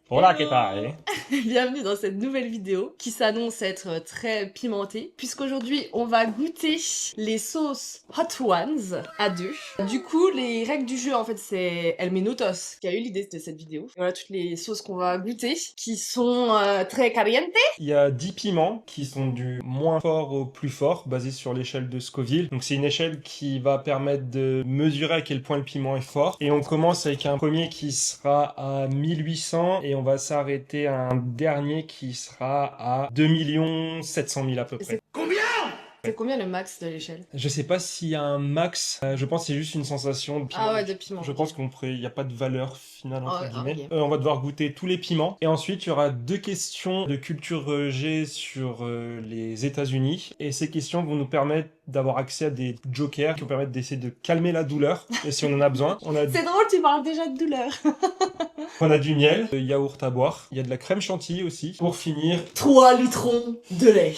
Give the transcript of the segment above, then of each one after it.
Hola, ¿qué tal? Bienvenue dans cette nouvelle vidéo qui s'annonce être très pimentée puisqu'aujourd'hui on va goûter les sauces Hot Ones à deux. Du coup les règles du jeu en fait c'est El Menutos qui a eu l'idée de cette vidéo. Voilà toutes les sauces qu'on va goûter qui sont très caliente. Il y a 10 piments qui sont du moins fort au plus fort, basés sur l'échelle de Scoville. Donc c'est une échelle qui va permettre de mesurer à quel point le piment est fort. Et on commence avec un premier qui sera à 1800 et on va s'arrêter à un dernier qui sera à 2 700 000 à peu près. C'est combien le max de l'échelle? Je sais pas s'il y a un max, je pense que c'est juste une sensation de piment. Ah ouais de piment. Je pense il n'y a pas de valeur finale entre Ah, guillemets. ok. On va devoir goûter tous les piments. Et ensuite, il y aura 2 questions de culture G sur les États-Unis. Et ces questions vont nous permettre d'avoir accès à des jokers qui vont permettre d'essayer de calmer la douleur. Et si on en a besoin, C'est drôle tu parles déjà de douleur. on a du miel, de yaourt à boire. Il y a de la crème chantilly aussi. Pour finir, 3 litrons de lait.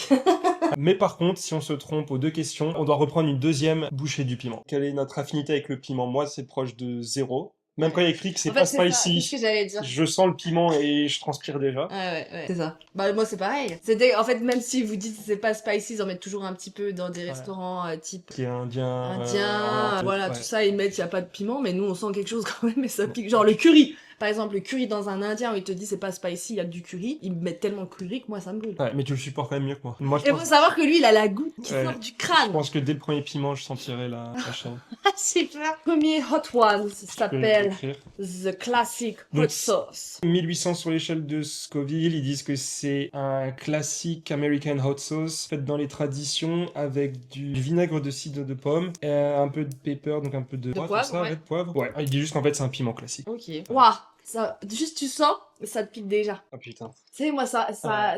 mais par contre, si on se trompe aux 2 questions, on doit reprendre une deuxième bouchée du piment. Quelle est notre affinité avec le piment? Moi, c'est proche de 0. Même quand il y a écrit que c'est En pas fait c'est ça, c'est ce spicy, que j'allais dire. je sens le piment et je transpire déjà. Ouais. C'est ça. Bah, moi, c'est pareil. C'était, en fait, même si vous dites que c'est pas spicy, ils en mettent toujours un petit peu dans des restaurants type Qui est indien. indien, voilà, ouais. tout ça, ils mettent, y a pas de piment, mais nous, on sent quelque chose quand même, et ça pique. Genre le curry. Par exemple, le curry dans un indien où il te dit c'est pas spicy, il y a que du curry, ils mettent tellement de curry que moi, ça me brûle. Ouais, mais tu le supportes quand même mieux que moi. Moi, je Et pense, faut savoir que lui, il a la goutte qui Ouais. sort du je crâne. pense que dès le premier piment, je sentirais la chaîne. Ah, super. Premier Hot One Je peux s'appelle l'écrire. The Classic Hot Donc, Sauce. 1800 sur l'échelle de Scoville, ils disent que c'est un classique American hot sauce fait dans les traditions avec du vinaigre de cidre de pomme, un peu de pepper, donc un peu de poivre, c'est ça, ouais. de poivre. Ouais, il dit juste qu'en fait c'est un piment classique. Ok. Waouh. Ça, juste tu sens, ça te pique déjà. Ah putain. Tu sais, moi, ça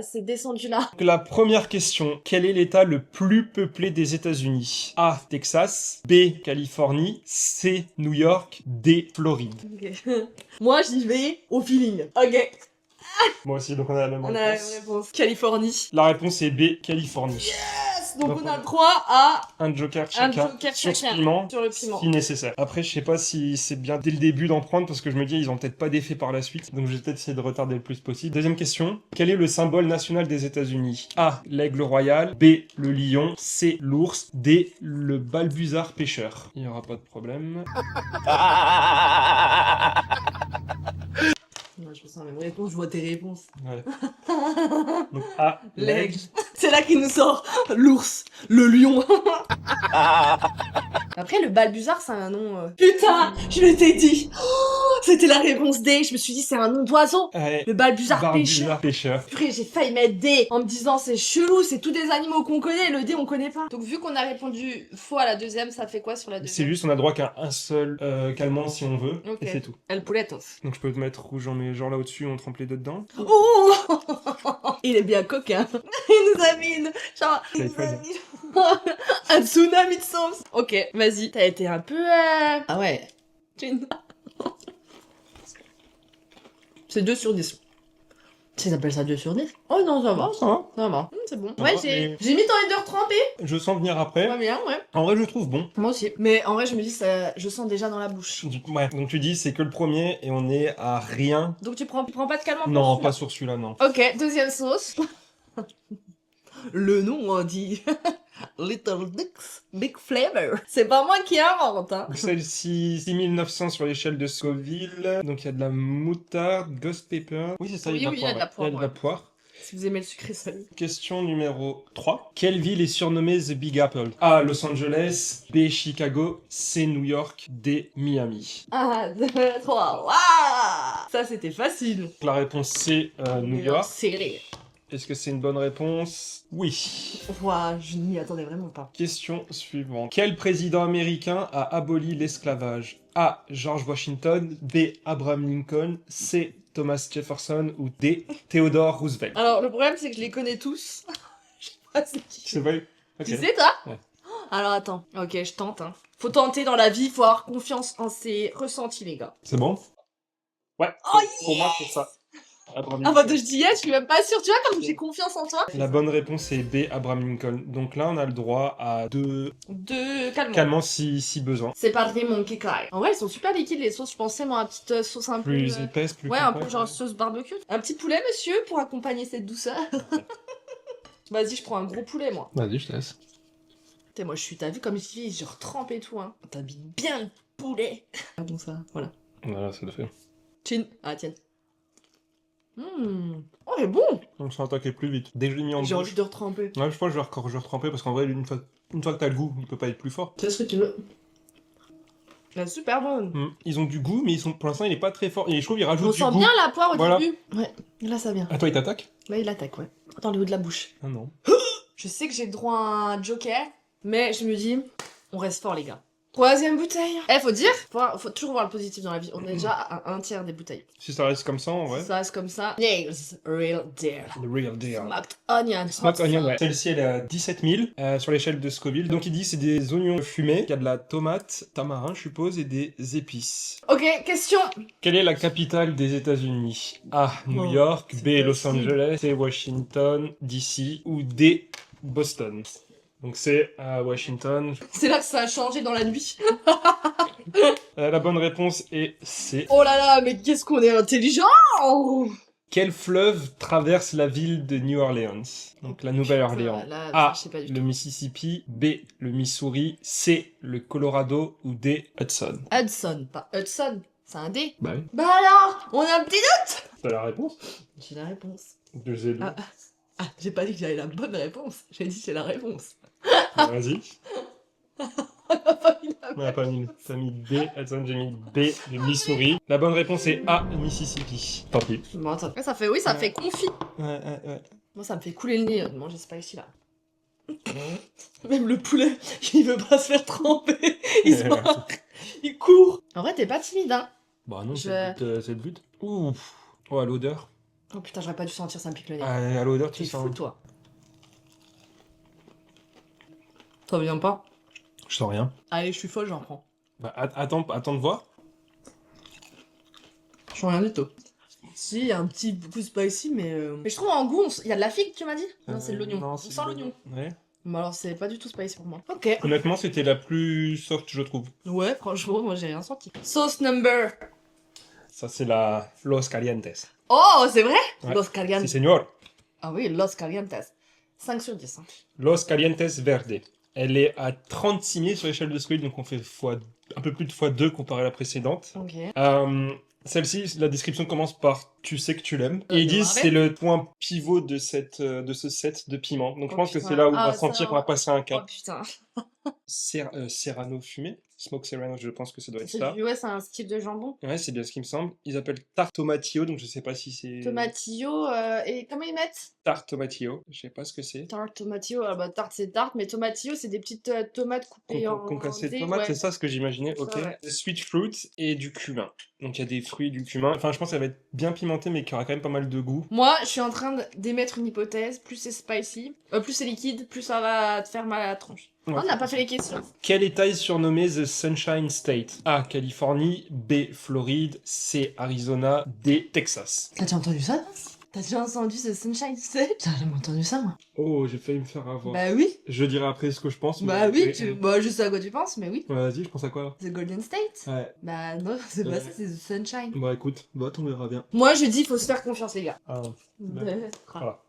c'est descendu là. Donc, la première question, quel est l'état le plus peuplé des États-Unis? A. Texas, B. Californie, C. New York, D. Floride. Ok. Moi, j'y vais au feeling. Ok. Moi aussi, donc on a la même On a la réponse. même réponse. Californie. La réponse est B. Californie. Yes. Donc Donc, on a le droit à un joker un chacun joker sur chacun ce piment, sur le piment. si nécessaire. Après, je sais pas si c'est bien dès le début d'en prendre parce que je me dis ils ont peut-être pas d'effet par la suite, donc je vais peut-être essayer de retarder le plus possible. Deuxième question, quel est le symbole national des États-Unis? A. L'aigle royal, B. Le lion, C. L'ours, D. Le balbuzard pêcheur. Il y aura pas de problème. Non, je me sens la même réponse, je vois tes réponses. Ouais. Donc A. L'aigle. C'est là qu'il nous sort l'ours, le lion. Après, le balbuzard, c'est un nom. Putain, je m'étais dit. Oh, c'était la réponse D. Je me suis dit, c'est un nom d'oiseau. Ouais. Le balbuzard pêcheur. Balbuzard pêcheur. Purée, j'ai failli mettre D en me disant c'est chelou, c'est tous des animaux qu'on connaît, le D on connaît pas. Donc vu qu'on a répondu faux à la deuxième, ça fait quoi sur la C'est deuxième? juste, on a droit qu'à un seul calmant si on veut, Ok. et c'est tout. El Puletos. Donc je peux te mettre rouge, j'en mets genre là au-dessus, on trempe les deux dedans. Oh il est bien coquin. Il nous a mis une... Genre, il Ça, il nous faut a dire. mis un tsunami de sauce. Ok, vas-y. T'as été un peu... Ah ouais. C'est 2 sur 10. Ils appellent ça 2 sur 10? Oh non, ça va, Ça va. ça va. C'est bon. Ça Ouais, va, mais- j'ai mis ton header trempé. Je sens venir après. Pas bien, ouais. En vrai, je le trouve bon. Moi aussi. Mais en vrai, je me dis, ça, je sens déjà dans la bouche. Ouais, donc tu dis c'est que le premier et on est à rien. Donc tu prends pas de calmant pour Non, celui-là. pas sur celui-là, non. Ok, deuxième sauce. Le nom, on dit Little Dicks, Big Flavor. C'est pas moi qui invente, hein. Donc celle-ci, 6900 sur l'échelle de Scoville. Donc il y a de la moutarde, ghost pepper. Oui, c'est ça, Oui, il y a de oui, la il y a de la poire. Il y a de la poire, poire. Si vous aimez le sucré salé. Question numéro 3. Quelle ville est surnommée The Big Apple? A. Los Angeles, B. Chicago, C. New York, D. Miami. 1, 2, 3, waouh. Ça, c'était facile. Donc, la réponse c'est New York. Serré. Est-ce que c'est une bonne réponse? Oui. Waouh, je n'y attendais vraiment pas. Question suivante. Quel président américain a aboli l'esclavage? A. George Washington, B. Abraham Lincoln, C. Thomas Jefferson ou D. Theodore Roosevelt. Alors, le problème, c'est que je les connais tous. Je sais pas c'est qui. C'est vrai? Ok. Tu sais, toi? Ouais. Alors, attends. Ok, je tente, hein. Faut tenter dans la vie, faut avoir confiance en ses ressentis, les gars. C'est bon? Ouais. Oh, Pour moi, c'est ça. Abraham Ah bah Lincoln. je dis yes, je suis même pas sûre. Tu vois comme j'ai confiance en toi. La bonne réponse est B, Abraham Lincoln. Donc là, on a le droit à 2 Calmement. calmants si besoin. C'est pas très mon kikai. En vrai, ils sont super liquides les sauces. Je pensais moi à une petite sauce un peu. Plus épaisse, plus Ouais, un compacte. peu genre sauce barbecue. Un petit poulet, monsieur, pour accompagner cette douceur. Vas-y, je prends un gros poulet, moi. Vas-y, je te laisse. Putain, moi, t'as vu comme je dis, je retrempe et tout, hein. T'habites bien le poulet. Ah bon, ça, voilà. Voilà, ça le fait. Chin. Ah, tiens. Oh, il est bon. Donc ça attaquer plus vite. Dès que je l'ai mis en J'ai bouche. envie de retremper. Ouais, je pense que je vais retremper parce qu'en vrai, une fois que t'as le goût, il peut pas être plus fort. C'est ce que tu veux. Elle est super bonne. Ils ont du goût, mais pour l'instant, il est pas très fort. Et je trouve qu'il rajoute On du sent goût. bien la poire au Voilà. début. Ouais, là, ça vient. Ah, toi, il t'attaque? Là, il attaque, ouais. Dans le haut de la bouche. Ah non. Je sais que j'ai le droit à un joker, mais je me dis, on reste fort, les gars. Troisième bouteille. Eh, faut dire, faut toujours voir le positif dans la vie. On est déjà à un tiers des bouteilles. Si ça reste comme ça, en vrai. Si ça reste comme ça. Nails, real deal. The real deal. Smoked onion. Smoked hot onion, sauce. ouais. Celle-ci, elle est à 17 000 sur l'échelle de Scoville. Donc, il dit c'est des oignons fumés, il y a de la tomate, tamarin, je suppose, et des épices. Ok, question. Quelle est la capitale des États-Unis? A. New Oh, York. c'est B. Los facile. Angeles. C. Washington, D.C. Ou D. Boston. Donc, c'est à Washington. C'est là que ça a changé dans la nuit. La bonne réponse est C. Oh là là, mais qu'est-ce qu'on est intelligent. Quel fleuve traverse la ville de New Orleans? Donc, la Nouvelle-Orléans. Là, A. je sais pas du Le tout. Mississippi. B. Le Missouri. C. Le Colorado. Ou D. Hudson. Hudson, pas Hudson. C'est un D. Bah oui. Bah alors, on a un petit doute. T'as la réponse? J'ai la réponse. De Zélo. Ah, j'ai pas dit que j'avais la bonne réponse. J'ai dit j'ai la réponse. Vas-y. On a pas mis la On a pas mis. T'as mis B. Hudson, j'ai mis B. Le Missouri. La bonne réponse est A. Le Mississippi. Tant pis. Bon, attends. Ça fait, oui, ça fait confit. Ouais. Moi, ça me fait couler le nez de manger spicy là. Même le poulet, il veut pas se faire tremper. Il se barre. Il court. En vrai, t'es pas timide, hein. Bah non, Je- c'est le but. Ouh. Oh, à l'odeur. Oh putain, j'aurais pas dû sentir, ça me pique le nez. À l'odeur, tu T'es sens. fou, toi. Ça vient pas. Je sens rien. Allez, je suis folle, j'en prends. Bah, attends de voir. Je sens rien du tout. Si, il y a un petit coup spicy, mais... Mais je trouve en goût, il y a de la figue, tu m'as dit? Non, c'est de l'oignon. Non, On c'est sent de l'oignon. Ouais. Mais alors, c'est pas du tout spicy pour moi. Ok. Honnêtement, c'était la plus soft, je trouve. Ouais, franchement, moi, j'ai rien senti. Sauce number. Ça, c'est la Los Calientes. Oh, c'est vrai? Ouais. Los Calientes. Si, señor. Ah oui, Los Calientes. 5 sur 10. Hein. Los Calientes Verde. Elle est à 36 000 sur l'échelle de Scoville, donc on fait un peu plus de fois 2 comparé à la précédente. Ok. Celle-ci, la description commence par « tu sais que tu l'aimes ». Et ils de disent Marais. c'est le point pivot de ce set de piment. Donc je Oh, pense que putain. c'est là où on Ah, va ça, sentir qu'on va passer un Oh cap. putain. Serrano fumé. Smoke Serrano, je pense que ça doit être C'est ça. ouais, c'est un style de jambon. Ouais, c'est bien ce qui me semble. Ils appellent tarte tomatillo, donc je sais pas si c'est... Tomatillo, et comment ils mettent? Tarte tomatillo, je sais pas ce que c'est. Tarte, tomatillo, ah bah tarte c'est tarte, mais tomatillo c'est des petites tomates coupées en... Concassé de dés, tomate, ouais. c'est ça ce que j'imaginais, Ça, ok. ouais. Sweet fruit et du cumin. Donc il y a des fruits, du cumin. Enfin, je pense que ça va être bien pimenté, mais qu'il y aura quand même pas mal de goût. Moi, je suis en train d'émettre une hypothèse, plus c'est spicy, plus c'est liquide, plus ça va te faire mal à la tronche. Ouais. On n'a pas fait les questions. Quel État est surnommé The Sunshine State? A. Californie. B. Floride. C. Arizona. D. Texas. T'as déjà entendu ça? T'as déjà entendu ce Sunshine State? T'as jamais entendu ça, moi? Oh, j'ai failli me faire avoir. Bah oui. Je dirai après ce que je pense. Bah mais- oui, bah je sais à quoi tu penses, mais oui. Ouais, vas-y, je pense à quoi là? The Golden State? Ouais. Bah non, c'est pas Ouais. ça, c'est The Sunshine. Bah écoute, bah on verra bien. Moi, je dis, faut se faire confiance, les gars. Ah, Ouais. voilà.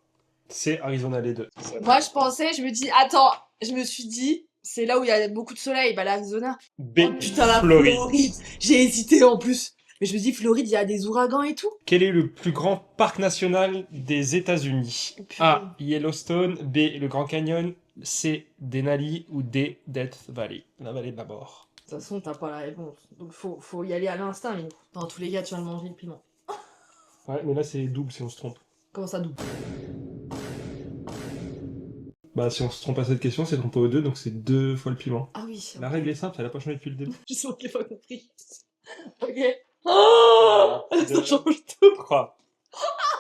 C'est Arizona les deux. Moi, je pensais, je me dis, attends, je me suis dit, c'est là où il y a beaucoup de soleil, bah l'Arizona. B. Oh putain, la Floride. Floride. J'ai hésité en plus. Mais je me dis, Floride, il y a des ouragans et tout. Quel est le plus grand parc national des États-Unis? Oh, purée. A. Yellowstone. B. Le Grand Canyon. C. Denali. Ou D. Death Valley. La vallée de la mort. De toute façon, t'as pas la réponse. Donc faut y aller à l'instinct, mais dans tous les cas, tu vas le manger le piment. Ouais, mais là c'est double si on se trompe. Comment ça double? Bah si on se trompe à cette question, c'est trompé aux deux, donc c'est 2 fois le piment. Ah oui. La règle est simple, elle a pas changé depuis le début. Je suis qu'il pas compris. Ok. Oh ça change tout. 3.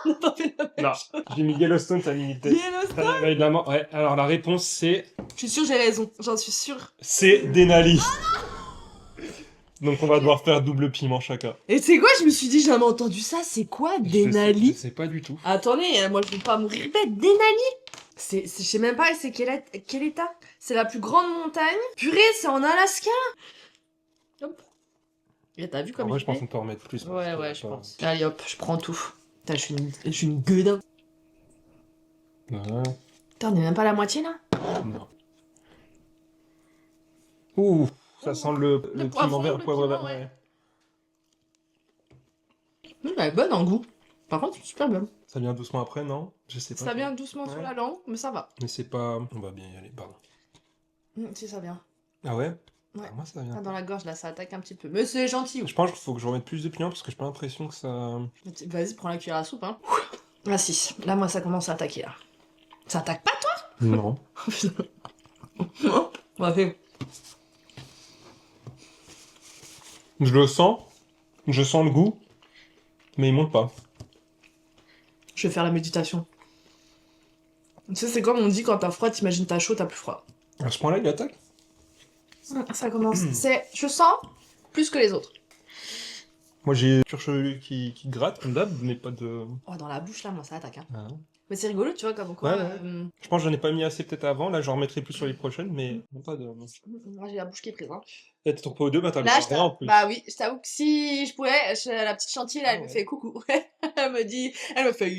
On n'a pas fait la même Non, chose. j'ai mis Yellowstone, t'as mis Death Yellowstone. Valley de la mort. Ouais, alors la réponse c'est... Je suis sûre, j'ai raison. J'en suis sûre. C'est Denali. Donc on va devoir faire double piment chacun. Et tu sais quoi, je me suis dit, j'ai jamais entendu ça, c'est quoi Denali? Je sais pas du tout. Attendez, moi je veux pas mourir bête, Denali? Je sais même pas, c'est quel état? C'est la plus grande montagne. Purée, c'est en Alaska. Hop. Et t'as vu En comme vrai, je je pense fais? qu'on peut en mettre plus. Ouais, je pense. Allez hop, je prends tout. Putain, je suis une gueudin. Ouais. Putain, on est même pas à la moitié là? Non. Ouh, ça sent le poivron, piment vert, le poivre piment, vert. ouais. Ouais. Elle est bonne en goût. Par contre, c'est super bonne. Ça vient doucement après, non? Je sais pas. Ça vient doucement sur Ouais. la langue, mais ça va. Mais c'est pas... On va bien y aller, pardon. Si, ça vient. Ah ouais? Ouais. Ah, moi, ça vient. Ah, dans la gorge là, ça attaque un petit peu. Mais c'est gentil. Je pense qu'il faut que je remette plus de piment parce que j'ai pas l'impression que ça... Vas-y, prends la cuillère à soupe, hein. Ah si, là moi ça commence à attaquer là. Ça attaque pas toi? Non. On va faire. Je le sens. Je sens le goût. Mais il monte pas. Je vais faire la méditation. Tu sais, c'est comme on dit quand t'as froid, t'imagines t'as chaud, t'as plus froid. À ce point-là, il attaque? Ça commence. Je sens plus que les autres. Moi, j'ai le cuir chevelu qui gratte, comme d'hab, mais pas de... Oh, dans la bouche là, moi ça attaque. Hein. Ah. Mais c'est rigolo, tu vois, comme quoi. Ouais. Je pense que j'en ai pas mis assez peut-être avant. Là, j'en remettrai plus sur les prochaines, mais... Pas de... Moi j'ai la bouche qui est prise. Hein. T'es trop pas aux deux, bah t'as le Là, rien en plus. bah oui, je t'avoue que si je pouvais, la petite chantier là, elle me fait coucou. Elle me fait.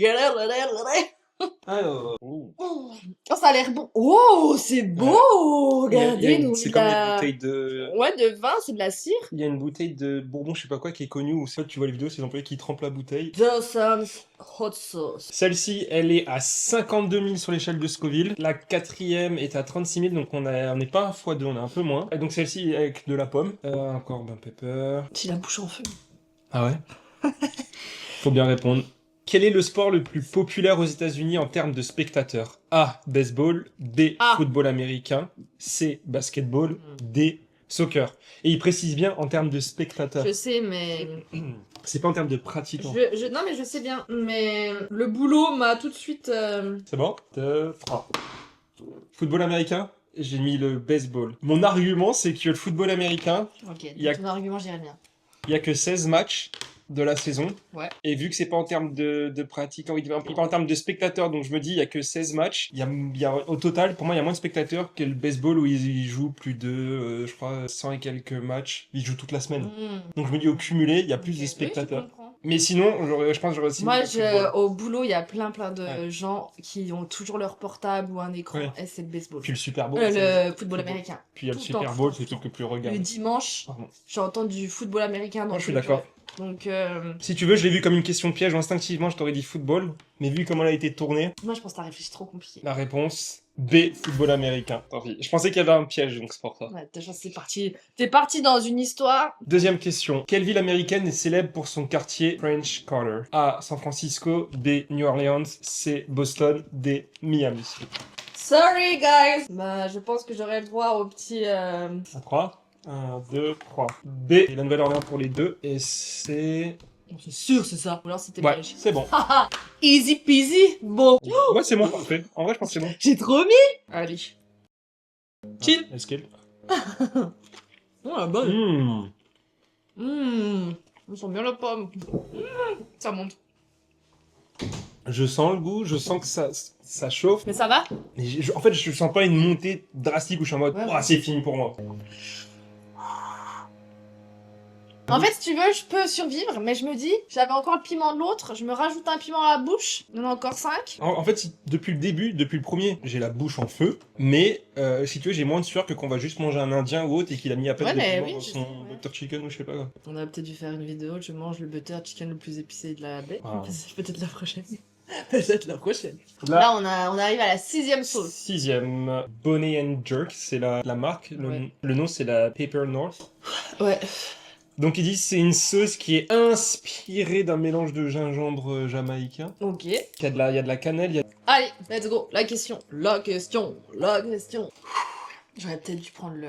Oh, Oh, ça a l'air bon. Oh, c'est beau. Regardez, nous. C'est comme les bouteilles de... Ouais, de vin, c'est de la cire. Il y a une bouteille de bourbon, je sais pas quoi, qui est connue, où tu vois les vidéos, c'est les employés qui trempent la bouteille. Dawson's Hot Sauce. Celle-ci, elle est à 52 000 sur l'échelle de Scoville. La quatrième est à 36 000, donc on n'est pas un x2, on est un peu moins. Et donc celle-ci avec de la pomme. Encore ben pepper. J'ai la bouche en feu. Ah ouais? Faut bien répondre. Quel est le sport le plus populaire aux États-Unis en termes de spectateurs? A. Baseball. B. A. Football américain. C. Basketball. D. Soccer. Et il précise bien en termes de spectateurs. Je sais, mais. C'est pas en termes de pratiquants. Non, mais je sais bien. Mais le boulot m'a tout de suite. C'est bon? 2, 3. Football américain? J'ai mis le baseball. Mon argument, c'est que le football américain, Ok, Il y a- ton argument, j'irai bien. il y a que 16 matchs de la saison. Ouais. Et vu que c'est pas en termes de pratiquants, il parle en termes de spectateurs, donc je me dis, il y a que 16 matchs. Au total, pour moi, il y a moins de spectateurs que le baseball où ils jouent plus de, je crois, 100 et quelques matchs. Ils jouent toute la semaine. Donc je me dis, au cumulé, il y a plus de spectateurs. Mais sinon, je pense que j'aurais aussi... Moi, mis le football. au boulot, il y a plein de Ouais. gens qui ont toujours leur portable ou un écran. Ouais. Et c'est le baseball. Puis le Super Bowl. Le football américain. Puis il y a le tout le temps, Super Bowl, tout c'est le le truc temps. le plus Le regardé. dimanche, Pardon. j'entends du football américain dans Moi, je suis le d'accord. job. Donc, Si tu veux, je l'ai vu comme une question piège. Instinctivement, je t'aurais dit football. Mais vu comment elle a été tournée, moi, je pense que t'as réfléchi trop compliqué. la réponse B, football américain. Tant pis. Je pensais qu'il y avait un piège, donc c'est pour ça. Ouais, déjà, c'est parti. T'es parti dans une histoire. Deuxième question. Quelle ville américaine est célèbre pour son quartier French Quarter? A, San Francisco. B, New Orleans. C, Boston. D, Miami. Sorry, guys. Bah, je pense que j'aurai le droit au petit. À 3. 1, 2, 3. B, et la Nouvelle-Orléans pour les deux. Et c'est... C'est sûr, c'est ça. Ou alors c'était Ouais, piège. c'est bon. Haha, easy peasy. Bon. Ouais, c'est bon, parfait. En vrai, je pense que c'est bon. J'ai trop mis. Allez. Chill. Escape. Oh, la bonne. Mmh. On sent bien la pomme. Ça monte. Je sens le goût, je sens que ça chauffe. Mais ça va? Mais en fait, je sens pas une montée drastique où je suis en mode, Ouais, oh, ouais. c'est fini pour moi. En fait, si tu veux, je peux survivre, mais je me dis, j'avais encore le piment de l'autre, je me rajoute un piment à la bouche, il y en a encore 5. En fait, depuis le début, depuis le premier, j'ai la bouche en feu, mais si tu veux, j'ai moins de sueur que qu'on va juste manger un indien ou autre et qu'il a mis à peine Ouais, de mais piment oui, dans je son sais, ouais. butter chicken ou je sais pas quoi. On a peut-être dû faire une vidéo, je mange le butter chicken le plus épicé de la baie. Ah. C'est peut-être la prochaine. Peut-être la prochaine. Là, on arrive à la 6ème sauce. 6ème, Bonnie and Jerk, c'est la marque. Ouais. Le nom, c'est la Paper North. Ouais. Donc, ils disent c'est une sauce qui est inspirée d'un mélange de gingembre jamaïcain. Ok. Il y a de la cannelle, il y a... Allez, let's go. La question. J'aurais peut-être dû prendre le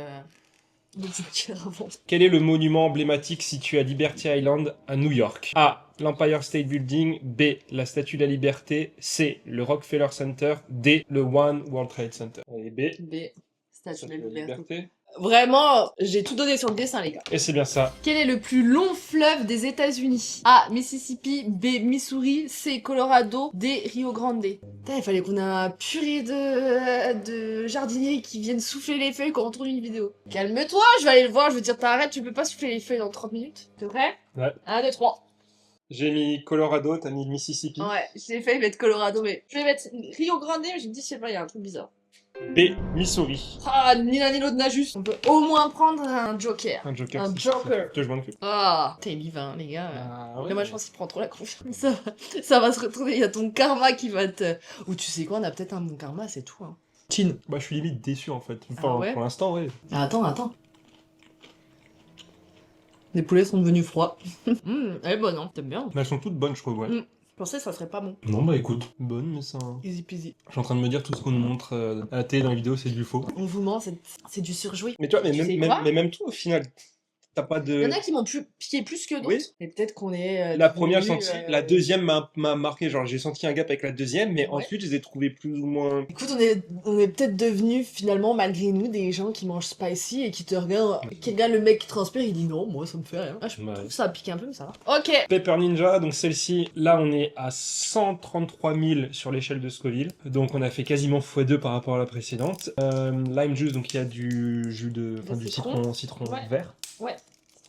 joker avant. Quel est le monument emblématique situé à Liberty Island à New York? A. L'Empire State Building. B. La Statue de la Liberté. C. Le Rockefeller Center. D. Le One World Trade Center. Allez, B. B. Statue de la Liberté. Vraiment, j'ai tout donné sur le dessin, les gars. Et c'est bien ça. Quel est le plus long fleuve des États-Unis? A. Mississippi, B. Missouri, C. Colorado, D. Rio Grande. Putain, il fallait qu'on ait un purée de jardiniers qui viennent souffler les feuilles quand on tourne une vidéo. Calme-toi, je vais aller le voir, je veux dire, t'arrêtes, tu peux pas souffler les feuilles dans 30 minutes. T'es prêt? Ouais. 1, 2, 3. J'ai mis Colorado, t'as mis Mississippi. Ouais, j'ai failli mettre Colorado, mais je vais mettre Rio Grande, mais j'ai dit, je sais pas, il y a un truc bizarre. B. Missouri. Ah, ni l'un ni l'autre n'a juste. On peut au moins prendre un joker. Un joker. Un joker. Je m'en occupe. Ah, t'es vivant, les gars. Ah, ouais. Mais moi, je pense qu'il prend trop la confiance. Ça va se retrouver. Il y a ton karma qui va te. Ou tu sais quoi, on a peut-être un bon karma, c'est tout. Hein. Chin. Bah, je suis limite déçu en fait. Enfin, Ah ouais pour l'instant, ouais. Attends. Les poulets sont devenus froids. Elle est bonne, hein. T'aimes bien? Mais elles sont toutes bonnes, je trouve, ouais. Je pensais que ça serait pas bon. Non, bah écoute, bonne, mais ça. Easy peasy. Je suis en train de me dire tout ce qu'on nous montre à la télé dans les vidéos, c'est du faux. On vous ment, c'est du surjoué. Mais tu vois, Tu sais quoi même toi, au final, t'as pas de. Il y en a qui m'ont piqué plus que d'autres. Oui. Et peut-être qu'on est. La première, j'ai devenus, senti. La deuxième m'a marqué. Genre, j'ai senti un gap avec la deuxième, mais Ouais. ensuite, je les ai trouvés plus ou moins. Écoute, on est peut-être devenus finalement, malgré nous, des gens qui mangent spicy et qui te regardent. Qui regarde le mec qui transpire, il dit non, moi ça me fait rien. Ah, je Ouais. trouve ça pique un peu, mais ça va. Ok. Pepper Ninja, donc celle-ci, là, on est à 133 000 sur l'échelle de Scoville. Donc, on a fait quasiment x2 par rapport à la précédente. Lime juice, donc il y a du jus de. Enfin, du citron Ouais. vert. Ouais.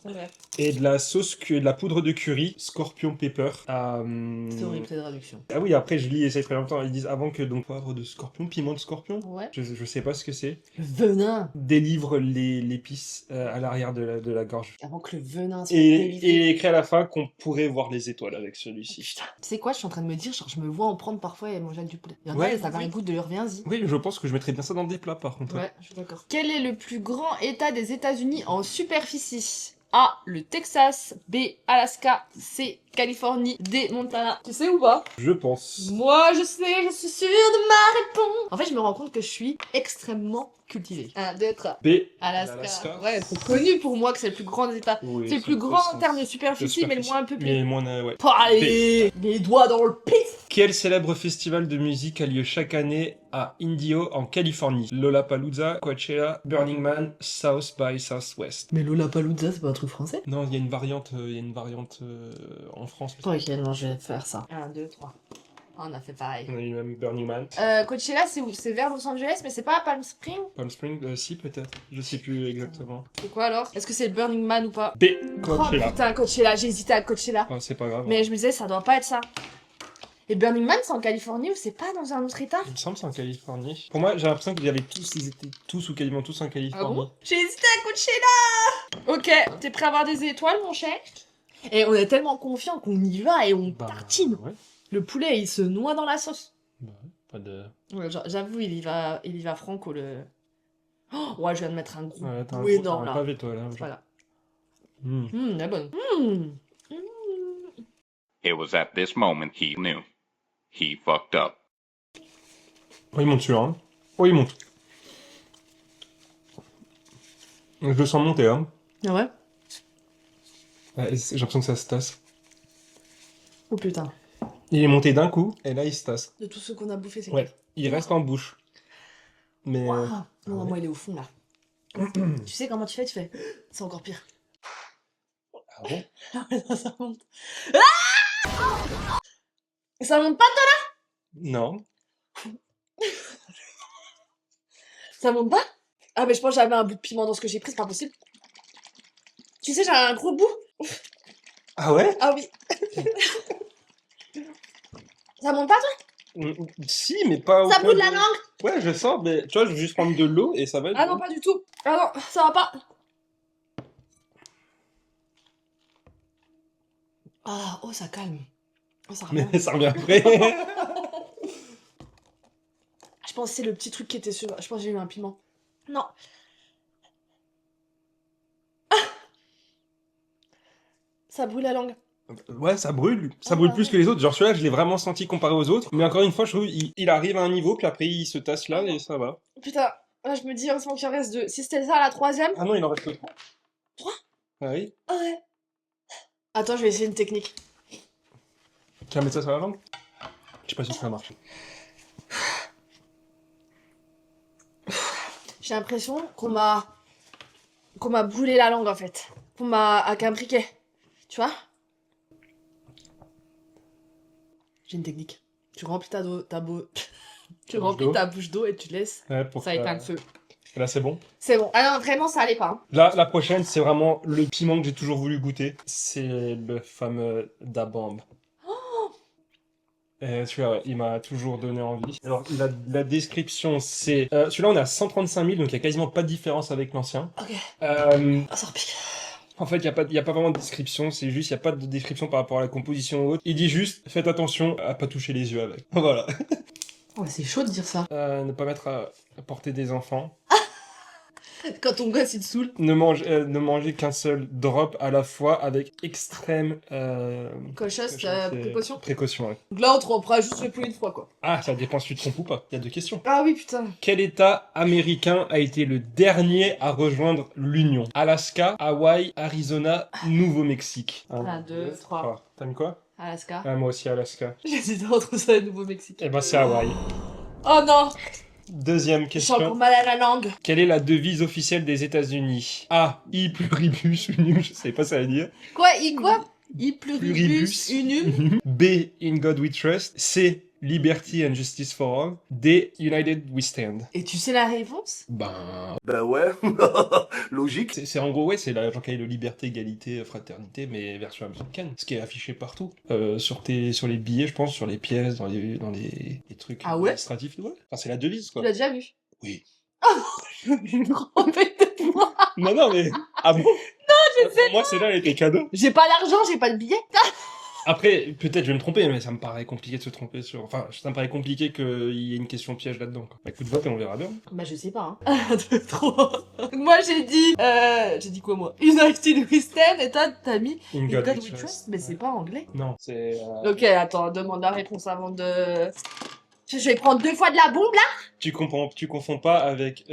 Ouais. Et de la de la poudre de curry, Scorpion Pepper. C'est horrible cette traduction. Ah oui, après je lis et ça fait longtemps. Ils disent avant que donc poivre de scorpion, piment de scorpion. Ouais. Je sais pas ce que c'est. Le venin. Délivre l'épice à l'arrière de la gorge. Avant que le venin soit Et délivré. écrit à la fin qu'on pourrait voir les étoiles avec celui-ci. Putain. Tu sais quoi, je suis en train de me dire, genre, je me vois en prendre parfois et manger avec du poulet. Il y en a, Ouais, ça avait un goût de leur viens-y. Oui, je pense que je mettrais bien ça dans des plats par contre. Ouais, je suis d'accord. Quel est le plus grand état des États-Unis en superficie? A. Le Texas. B. Alaska. C. Californie. D. Montana. Tu sais ou pas? Je pense. Moi, je sais, je suis sûre de ma réponse. En fait, je me rends compte que je suis extrêmement cultivée. 1, 2, 3. B. Alaska. Ouais, c'est connu pour moi que c'est le plus grand des États. Oui, C'est le plus grand en termes de superficie, mais le moins un peu plus. Mais moins, ouais. Allez, les doigts dans le pif. Quel célèbre festival de musique a lieu chaque année à Indio, en Californie? Lollapalooza, Coachella, Burning Man, South by Southwest. Mais Lollapalooza, c'est pas un truc français? Non, il y a une variante, en France. Ok, non, je vais faire ça. 1, 2, 3. On a fait pareil. On a eu même Burning Man. Coachella, c'est où? C'est vers Los Angeles, mais c'est pas à Palm Springs? Palm Springs, si peut-être. Je sais plus exactement. C'est quoi alors? Est-ce que c'est le Burning Man ou pas? B. Oh Coachella. putain, Coachella, j'ai hésité à Coachella. Ah, c'est pas grave. Mais je me disais, ça doit pas être ça. Et Burning Man, c'est en Californie ou c'est pas dans un autre état? Il me semble que c'est en Californie. Pour moi, j'ai l'impression qu'ils avaient tous, ils étaient tous ou quasiment tous en Californie. J'ai hésité à Coachella. Ok, t'es prêt à avoir des étoiles, mon cher? Et on est tellement confiant qu'on y va et on tartine. Ouais. Le poulet, il se noie dans la sauce. Bah ouais, pas de. Ouais, j'avoue, il y va franco le. Oh, ouais, je viens de mettre un gros Ouais, t'as bout énorme un là. pavé, toi, là. Voilà. Mm. La bonne. It was at this moment he knew. He fucked up. Oh, il monte celui-là. Hein. Oh, il monte. Je le sens monter, hein. Ah ouais? Ouais, j'ai l'impression que ça se tasse. Oh putain. Il est monté d'un coup, et là, il se tasse. De tous ceux qu'on a bouffé, c'est Ouais, il reste en bouche. Mais. Waouh. Non, ouais. moi, il est au fond là. Tu sais comment tu fais? Tu fais. C'est encore pire. Ah bon? Ça monte. Ah, ça monte pas, Non. ça monte pas? Ah, mais je pense que j'avais un bout de piment dans ce que j'ai pris, c'est pas possible. Tu sais, j'avais un gros bout. Ah ouais? Ah oui. Ça monte pas, toi? Si, mais pas. Ça autant brûle la de- langue? Ouais, je sens, mais tu vois, je vais juste prendre de l'eau et ça va être. Ah non, bon. pas du tout. Ah non, ça va pas. Ah, oh, ça calme. Oh, ça revient. Mais ça revient après. Je pense que c'est le petit truc qui était sur. Je pense que j'ai eu un piment. Non. Ah, ça brûle la langue. Ouais, ça brûle. Ça Ah, brûle bah plus ouais. que les autres. Genre celui-là, je l'ai vraiment senti comparé aux autres. Mais encore une fois, je trouve il arrive à un niveau, puis après il se tasse là et ça va. Putain, là je me dis heureusement qu'il en reste 2. Si c'était ça la troisième. Ah non, il en reste que 3. 3? Ah oui. Ouais. Attends, je vais essayer une technique. Tu vas mettre ça sur la langue? Je sais pas si ça marche. J'ai l'impression qu'on m'a qu'on m'a brûlé la langue en fait. Qu'on m'a avec un briquet. Tu vois? J'ai une technique. Tu remplis tu remplis ta bouche d'eau et tu laisses. Ouais, pour Ça éteint le feu. Là, c'est bon. C'est bon. Ah non, vraiment, ça allait pas. Hein. Là, la prochaine, c'est vraiment le piment que j'ai toujours voulu goûter. C'est le fameux Dabambe. Celui-là, ouais, il m'a toujours donné envie. Alors, la description, c'est... celui-là, on est à 135 000, donc il n'y a quasiment pas de différence avec l'ancien. Ok. Ah, ça repique. En fait, il y a pas vraiment de description, c'est juste, il n'y a pas de description par rapport à la composition ou autre. Il dit juste, faites attention à pas toucher les yeux avec. Voilà. Ouais, c'est chaud de dire ça. Ne pas mettre à porter des enfants. Quand ton gosse il te saoule. Ne manger qu'un seul drop à la fois avec extrême... Cochos, précaution. Précaution, ouais. Donc là, on te reprend juste le plus une fois, quoi. Ah, ça dépend si tu te trompes ou pas. Il y a deux questions. Ah oui, putain. Quel État américain a été le dernier à rejoindre l'Union? Alaska, Hawaï, Arizona, Nouveau-Mexique. 1, 2, 3. T'as mis quoi? Alaska. Ah, moi aussi, Alaska. J'hésite entre ça et le Nouveau-Mexique. Eh ben, c'est Hawaï. Oh non! Deuxième Je sens question. qu'on mal à la langue. Quelle est la devise officielle des États-Unis? A. I pluribus unum. Je savais pas ça veut dire. Quoi? I pluribus unum. B. In God we trust. C. Liberty and justice for all. D. United we stand. Et tu sais la réponse? Ben ouais, logique. c'est en gros, ouais, c'est la cahier de liberté, égalité, fraternité, mais version américaine. Ce qui est affiché partout. Sur les billets, je pense, sur les pièces, dans les trucs Ah ouais administratifs. Ouais. Enfin, c'est la devise, quoi. Tu l'as déjà vu? Oui. Trop bête de moi. Non, mais... Ah bon? Non, je sais Moi, c'est là, elle était cadeau. J'ai pas d'argent, j'ai pas de billet. Après, peut-être je vais me tromper, mais ça me paraît compliqué de se tromper sur... Enfin, ça me paraît compliqué qu'il y ait une question piège là-dedans. Bah, écoute, vote et on verra bien. Bah je sais pas. Hein. 1, 2, 3. Moi j'ai dit quoi moi? United we stand et toi t'as mis In God God we trust, mais c'est pas anglais. Non, c'est... Ok, attends, demande la réponse avant de... Je vais prendre 2 fois de la bombe là. Tu confonds pas avec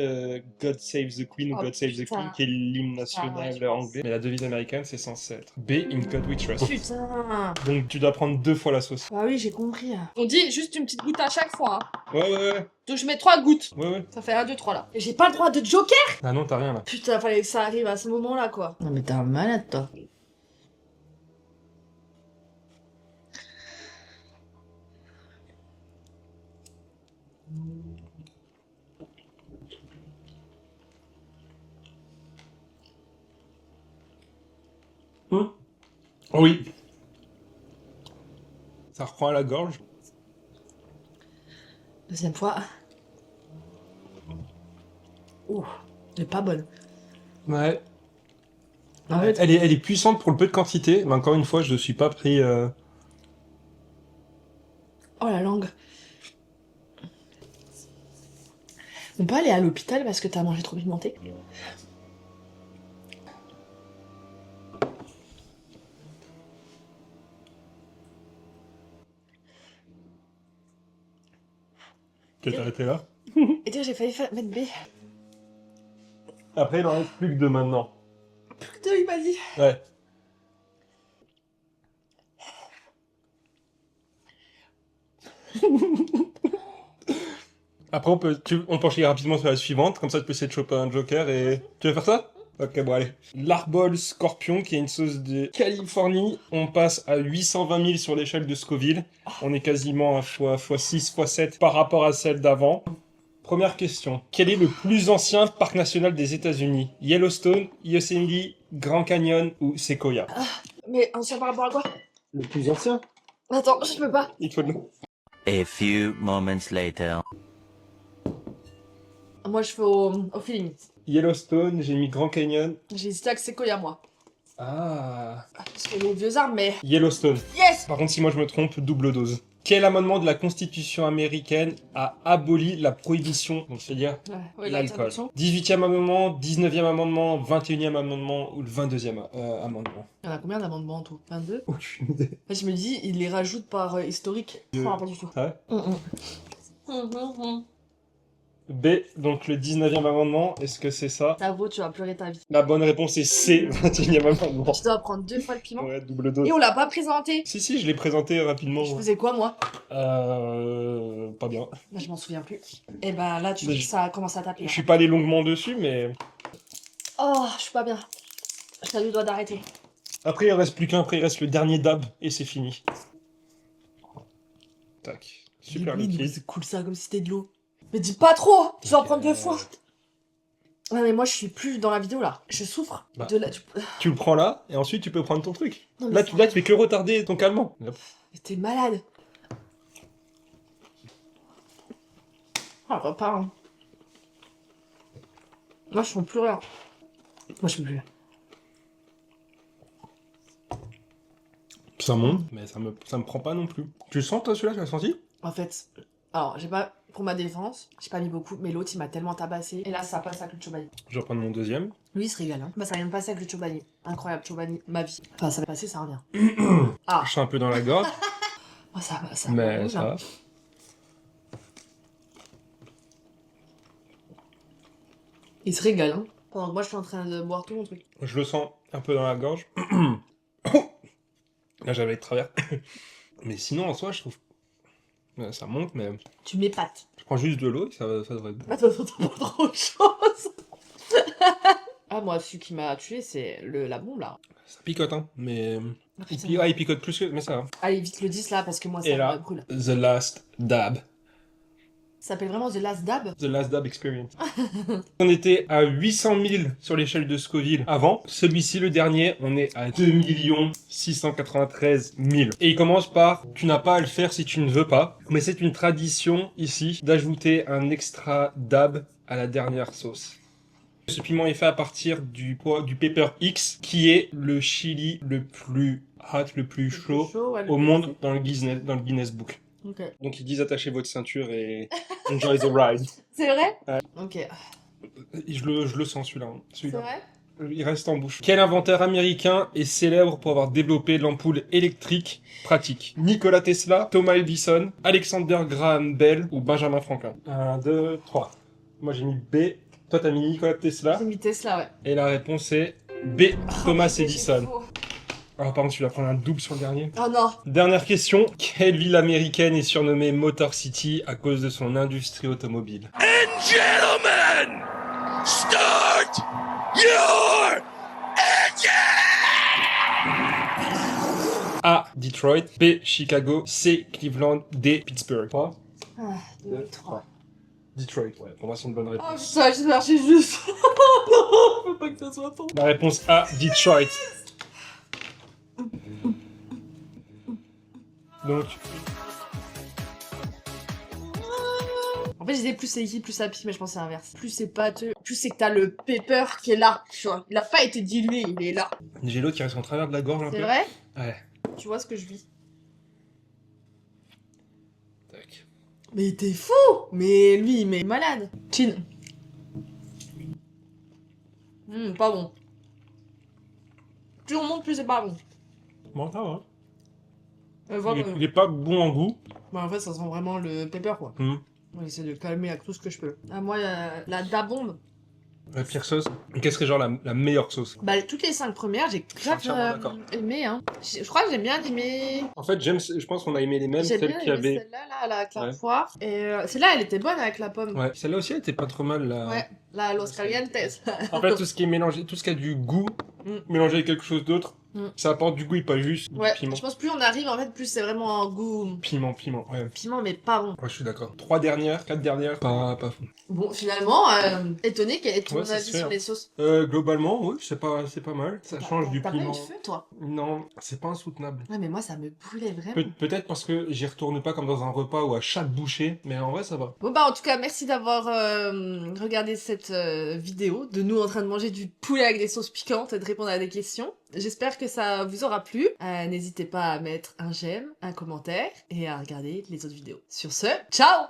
God Save the Queen ou Oh, God Save the putain. Queen, qui est l'hymne national Ah ouais, je pense. anglais. Mais la devise américaine, c'est censé être B. In God we trust. Putain. Donc tu dois prendre 2 fois la sauce. Bah oui, j'ai compris. On dit juste une petite goutte à chaque fois. Hein. Ouais. Donc je mets 3 gouttes. Ouais. Ça fait 1, 2, 3 là. Et j'ai pas le droit de joker. Ah non, t'as rien là. Putain, fallait que ça arrive à ce moment-là quoi. Non mais t'es un malade toi. Oui. Ça reprend à la gorge. Deuxième fois. Ouh, elle est pas bonne. Ouais. En fait, Elle est puissante pour le peu de quantité, mais encore une fois, je ne suis pas pris... oh la langue. On peut aller à l'hôpital parce que t'as mangé trop pimenté. T'es arrêté là. Et dire j'ai failli mettre B. Après, il en reste plus que 2 maintenant. Plus que 2, il m'a dit. Ouais. Après, on peut enchaîner rapidement sur la suivante, comme ça tu peux essayer de choper un joker et... Tu veux faire ça? Ok, bon allez. L'Arbol Scorpion, qui est une sauce de Californie, on passe à 820 000 sur l'échelle de Scoville. On est quasiment à x6, x7 par rapport à celle d'avant. Première question. Quel est le plus ancien parc national des États-Unis? Yellowstone, Yosemite, Grand Canyon ou Sequoia? Mais ancien par rapport à quoi? Le plus ancien? Attends, je peux pas. Il faut de l'eau. A few moments later. Moi je fais au feeling. Yellowstone, j'ai mis Grand Canyon. J'ai hésité avec Sequoia moi. Ah. Parce que les vieux arbres, mais... Yellowstone. Yes. Par contre, si moi je me trompe, double dose. Quel amendement de la Constitution américaine a aboli la prohibition, donc c'est-à-dire Ouais, l'alcool? l'interdiction. 18e amendement, 19e amendement, 21e amendement ou le 22e amendement? Il y en a combien d'amendements en tout? 22? Aucune idée. En fait, je me dis, ils les rajoutent par historique. Je me rappelle pas du tout. Ouais. Mm. B, donc le 19e amendement, est-ce que c'est ça? T'avoue, tu vas pleurer ta vie. La bonne réponse est C, 21e amendement. Je dois prendre 2 fois le piment. Ouais, double dose. Et on l'a pas présenté. Si, je l'ai présenté rapidement. Je faisais quoi moi? Pas bien. Bah, je m'en souviens plus. Et bah là, tu Mais dis que ça commence à t'appeler. Je suis pas allé longuement dessus, mais... Oh, je suis pas bien. J'ai le doigt d'arrêter. Après, il reste plus qu'un. Après, il reste le dernier dab et c'est fini. Tac. Super liquide. C'est cool ça, comme si c'était de l'eau. Mais dis pas trop. Tu vas en Ok. prendre 2 fois. Ouais, mais moi, je suis plus dans la vidéo, là. Je souffre Bah. de la... Tu le prends là et ensuite tu peux prendre ton truc. Non, mais Là, ça- tu fais que retarder ton calmant. Hop. T'es malade. Ah, repas, hein. Moi, je sens plus rien. Moi, je peux plus. Ça monte, mais ça me prend pas non plus. Tu le sens toi celui-là, tu l'as senti? En fait, alors, j'ai pas... Pour ma défense, j'ai pas mis beaucoup, mais l'autre, il m'a tellement tabassé. Et là, ça passe avec le Chobani. Je vais prendre mon deuxième. Lui, il se régale, hein. Bah, ça vient de passer avec le Chobani. Incroyable, Chobani, ma vie. Enfin, ça va passer, ça revient. Ah, Je suis un peu dans la gorge, oh, ça va, ça mais va. ça va. Il se régale, hein. Pendant que moi, je suis en train de boire tout mon truc. Je le sens un peu dans la gorge. Là, j'avais de travers. Mais sinon, en soi, je trouve... Ça monte, mais... Tu m'épates. Je prends juste de l'eau et ça devrait être bon. Attends, t'as pas trop de choses. Ah, moi, celui qui m'a tué, c'est la bombe, là. Ça picote, hein, mais... Ah, putain. il picote plus que... Mais ça va. Allez, vite le 10, là, parce que moi, ça Et me là, brûle. The Last Dab. Ça s'appelle vraiment The Last Dab. The Last Dab Experience. On était à 800 000 sur l'échelle de Scoville avant. Celui-ci, le dernier, on est à 2 693 000. Et il commence par « Tu n'as pas à le faire si tu ne veux pas ». Mais c'est une tradition ici d'ajouter un extra dab à la dernière sauce. Ce piment est fait à partir du Pepper X, qui est le chili le plus hot, le plus chaud Ouais, au monde dans le Guinness Book. Ok. Donc ils disent attachez votre ceinture et enjoy the ride. C'est vrai? Ouais. Ok. Je le sens celui-là. C'est Celui-là. vrai? Il reste en bouche. Quel inventeur américain est célèbre pour avoir développé l'ampoule électrique pratique? Nikola Tesla, Thomas Edison, Alexander Graham Bell ou Benjamin Franklin? 1, 2, 3. Moi j'ai mis B. Toi t'as mis Nikola Tesla. J'ai mis Tesla, ouais. Et la réponse est B. Thomas J'ai Edison. faux. Ah pardon, tu vas prendre un double sur le dernier. Oh non. Dernière question. Quelle ville américaine est surnommée Motor City à cause de son industrie automobile? Gentlemen, start your A. Detroit. B. Chicago. C. Cleveland. D. Pittsburgh. 3, Ah, 2, 3. Detroit, ouais. Pour moi, c'est une bonne Oh réponse. putain, j'espère que j'ai juste. Non, faut pas que ça soit faux. La réponse A. Detroit. Donc, En fait, je disais plus c'est liquide, plus ça pique, mais je pense que c'est l'inverse. Plus c'est pâteux, plus c'est que t'as le pepper qui est là, tu vois. Il a pas été dilué, il est là. j'ai l'eau qui reste en travers de la gorge un C'est peu. vrai? Ouais. Tu vois ce que je vis. Tac. Mais t'es fou! Mais lui, mais malade. Chin. Pas bon. Plus on monte, plus c'est pas bon. Bon, ça va. Voilà. Il est pas bon en goût. Bah, en fait, ça sent vraiment le pepper, quoi. On va essayer de calmer avec tout ce que je peux. Ah, moi, la dabombe. La pire sauce. Qu'est-ce que genre la meilleure sauce? Bah, toutes les 5 premières, j'ai grave Entièrement d'accord. aimé, hein. Je crois que j'ai bien aimé. En fait, je pense qu'on a aimé les mêmes, J'ai celles bien qui aimé avaient... celle-là, là, avec la Ouais. poire. Et celle-là, elle était bonne avec la pomme. Ouais, celle-là aussi, elle était pas trop mal, là. Ouais, la Los Calientes. En fait, tout ce qui est mélangé, tout ce qui a du goût, mélangé avec quelque chose d'autre, ça apporte du goût et pas juste du Ouais, piment. je pense plus on arrive, en fait, plus c'est vraiment un goût Piment, ouais. piment, mais pas bon. Ouais, je suis d'accord. 3 dernières, 4 dernières, pas fou. Bon, finalement, étonné, quel est ton Ouais, ça avis se fait, sur hein. les sauces? Globalement, oui, c'est pas mal. Ça change du T'as pas eu piment. de feu, toi? Non, c'est pas insoutenable. Ouais, mais moi, ça me brûlait vraiment. Peut-être parce que j'y retourne pas comme dans un repas ou à chaque bouchée, mais en vrai, ça va. Bon bah en tout cas merci d'avoir regardé cette vidéo de nous en train de manger du poulet avec des sauces piquantes et de répondre à des questions. J'espère que ça vous aura plu. N'hésitez pas à mettre un j'aime, un commentaire et à regarder les autres vidéos. Sur ce, ciao!